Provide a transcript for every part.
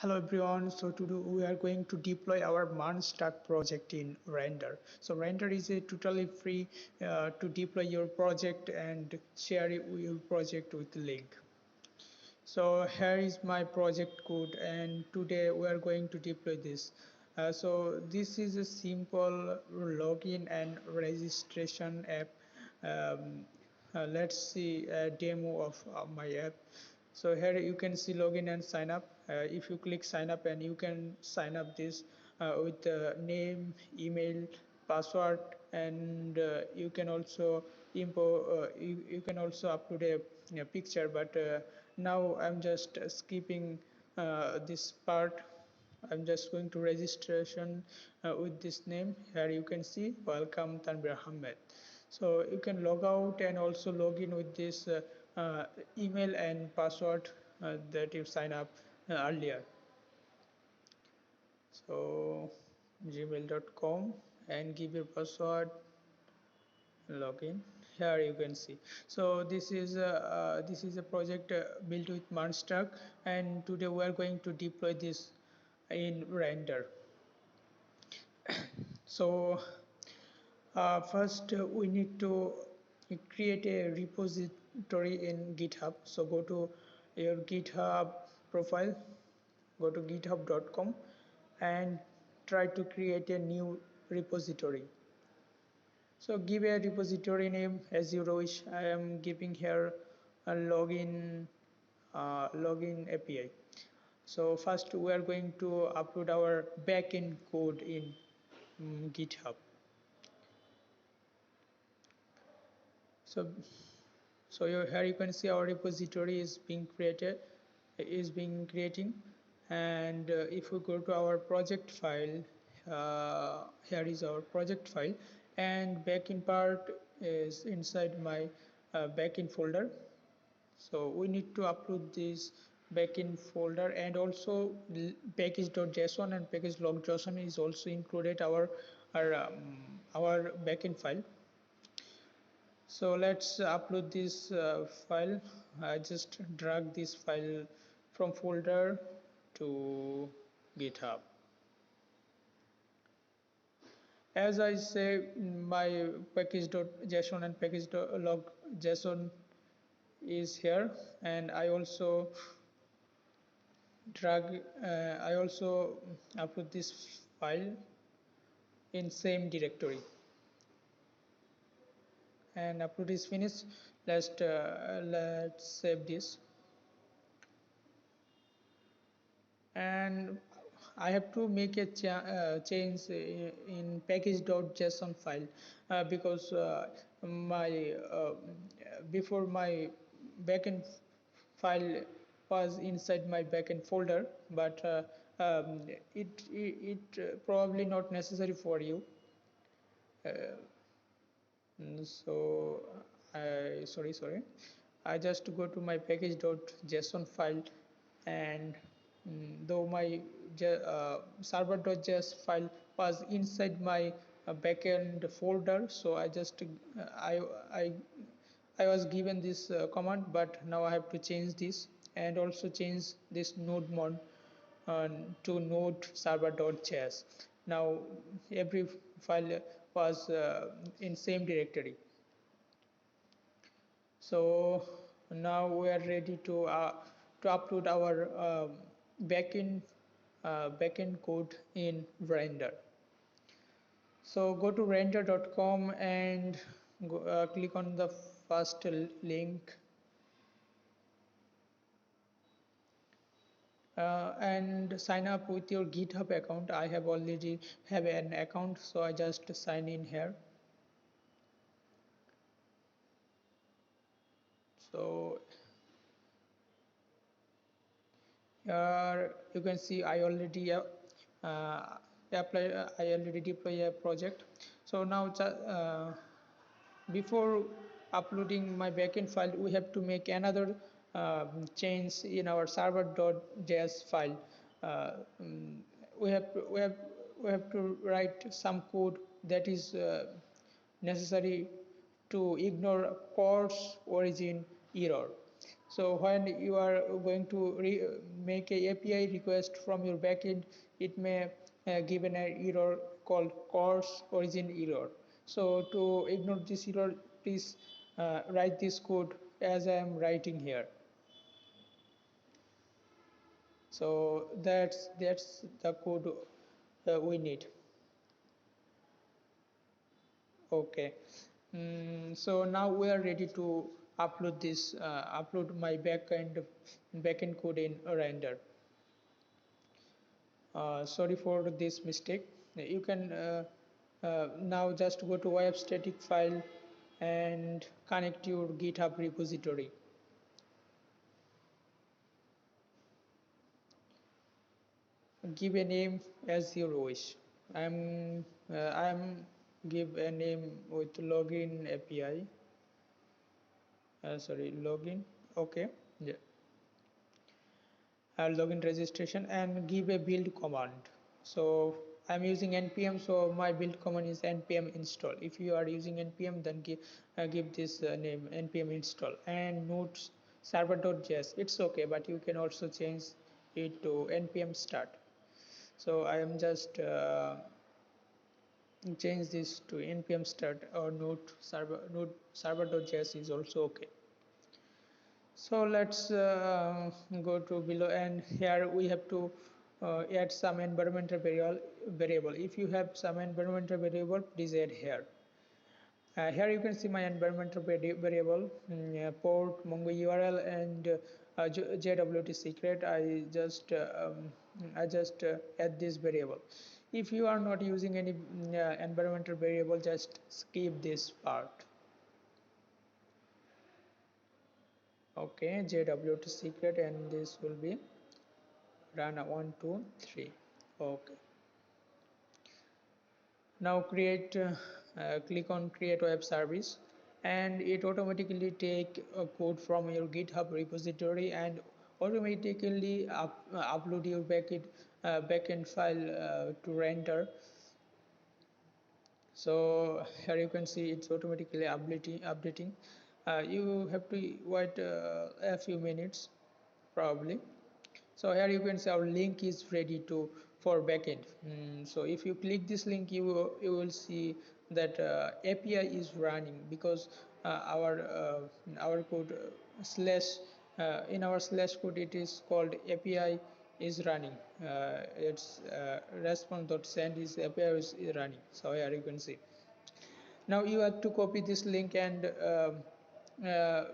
Hello everyone. So today we are going to deploy our Mern Stack project in Render. So Render is a totally free to deploy your project and share your project with the link. So here is my project code, and today we are going to deploy this. So this is a simple login and registration app. Um, let's see a demo of my app. So here you can see login and sign up. If you click sign up, and you can sign up this with the name, email, password, and you can also you can also upload a picture, but now I'm just skipping this part. I'm just going to registration with this name. Here you can see welcome Tanvir Ahmed. So you can log out and also log in with this email and password that you sign up earlier. So gmail.com and give your password, login. Here you can see. So this is a project built with Mern Stack, and today we are going to deploy this in Render. So first we need to create a repository in GitHub. So go to your GitHub profile, go to github.com and try to create a new repository. So give a repository name as you wish. I am giving here a login API. So first we are going to upload our backend code in GitHub. So here you can see our repository is being creating, and if we go to our project file, here is our project file, and backend part is inside my backend folder. So we need to upload this backend folder, and also package.json and package.log.json is also included our backend file. So let's upload this file. I just drag this file from folder to GitHub. As I say, my package.json and package.log.json is here, and I also upload this file in same directory. And upload is finished. Let's save this. And I have to make a change in package.json file because my before my backend file was inside my backend folder, but it probably not necessary for you. So I sorry, I just go to my package.json file, and though my server.js file was inside my backend folder, so I just I was given this command, but now I have to change this, and also change this node mod to node server.js. Now every file was in same directory. So now we are ready to upload our backend code in Render. So go to render.com and click on the first link, and sign up with your GitHub account. I have already have an account, so I just sign in here. So here you can see I already I already deploy a project. So now before uploading my backend file, we have to make another change in our server.js file. We have we have to write some code that is necessary to ignore course origin error. So when you are going to make a API request from your backend, it may give an error called course origin error. So to ignore this error, please write this code as I am writing here. So that's the code we need. Okay. So now we are ready to upload my backend code in render. Sorry for this mistake. You can now just go to web static file and connect your GitHub repository. Give a name as your wish. I'm give a name with login API. Sorry, login. Okay. Yeah. Login registration and give a build command. So I'm using npm, so my build command is npm install. If you are using npm, then give this name npm install and notes server.js. It's okay, but you can also change it to npm start. So I am just change this to npm start, or node server.js is also okay. So let's go to below, and here we have to add some environmental variable. If you have some environmental variable, please add here. Here you can see my environmental variable, port, Mongo URL, and JWT secret. I just add this variable. If you are not using any environmental variable, just skip this part. Okay, JWT secret, and this will be run 1 2 3. Okay, now click on create web service, and it automatically take a code from your GitHub repository and automatically upload your backend file to render. So here you can see it's automatically updating. You have to wait a few minutes probably. So here you can see our link is ready to for backend. So if you click this link, you will see that API is running, because our code slash in our slash code it is called API is running. It's response.send is API is running. So here you can see. Now you have to copy this link and uh,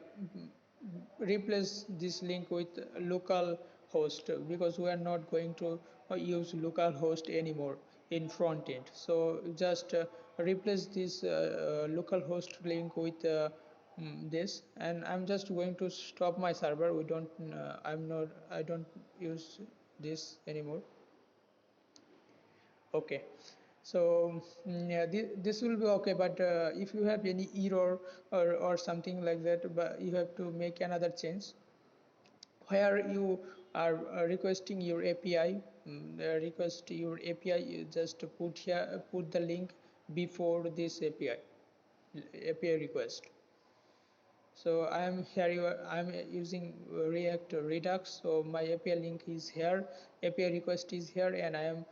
replace this link with local host, because we are not going to use local host anymore in front end. So just replace this local host link with this, and I'm just going to stop my server. We don't I don't use this anymore. Okay, so yeah, this will be okay, but if you have any error or something like that, but you have to make another change where you are requesting your API. Request your API, you just put the link before this API request. So I am here. I am using React Redux. So my API link is here, API request is here, and I am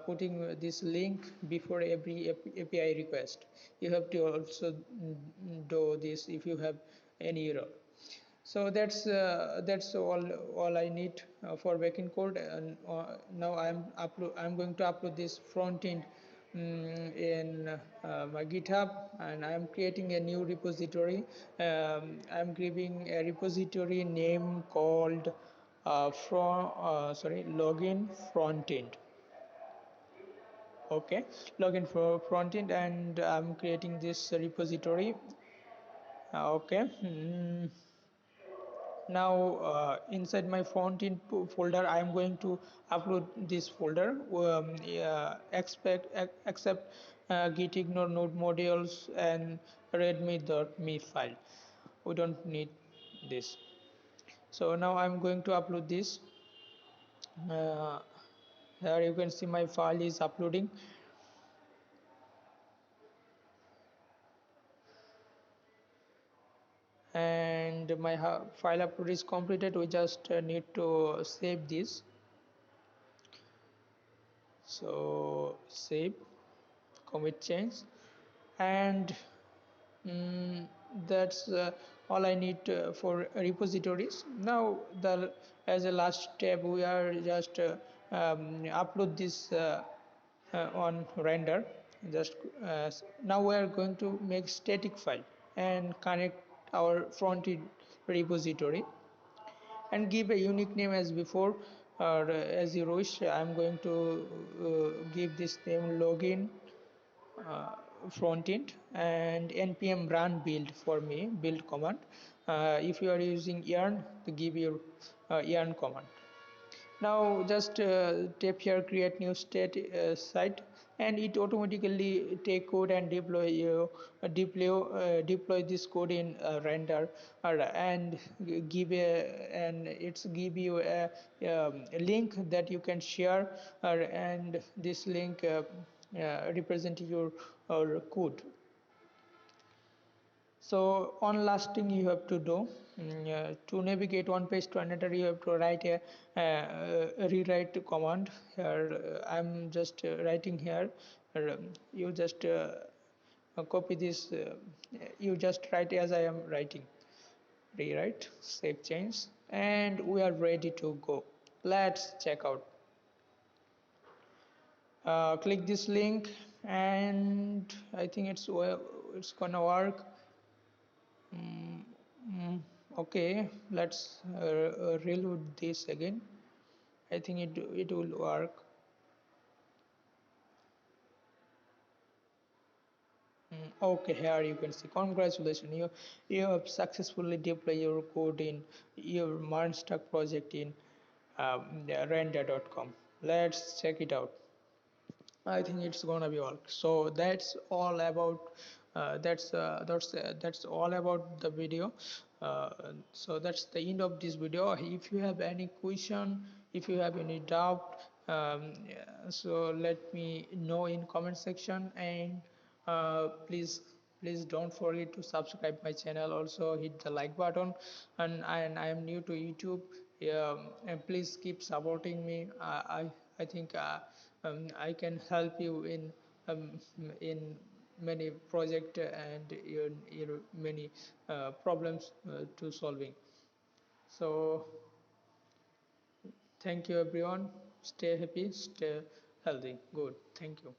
putting this link before every API request. You have to also do this if you have any error. So that's all I need for backend code. And now I'm going to upload this front end in my GitHub, and I'm creating a new repository. I'm giving a repository name called login frontend. Okay, login for frontend, and I'm creating this repository. Okay. Now inside my frontend folder, I am going to upload this folder. Except git ignore node modules and readme.me file. We don't need this. So now I'm going to upload this. uh, Here you can see my file is uploading. and my file upload is completed. We just need to save this. So save, commit change, and mm, that's all I need for repositories. Now the as a last step we are just upload this on render. Just now we are going to make static file and connect our front end repository and give a unique name as before, or as you wish. I'm going to give this name login uh, front end, and npm run build for me, build command. If you are using yarn, to give your yarn command. Now just tap here create new state site, and it automatically take code and deploy this code in render, and give it's give you a link that you can share, and this link represent your code. So on last thing you have to do, to navigate one page to another, you have to write a rewrite command. Here I'm just writing here. You just copy this. You just write as I am writing. Rewrite, save change, and we are ready to go. Let's check out. Click this link, and I think it's gonna work. Okay, let's reload this again. I think it will work. Okay, here you can see, congratulations, you have successfully deployed your code in your Mern Stack project in render.com. Let's check it out. I think it's gonna be all. So that's all about that's all about the video. So that's the end of this video. If you have any question, if you have any doubt, yeah, so let me know in comment section, and please don't forget to subscribe my channel. Also hit the like button, and I am new to YouTube. And please keep supporting me. I think I can help you in many project and your many problems to solving. So thank you everyone. Stay happy, stay healthy. Good. Thank you.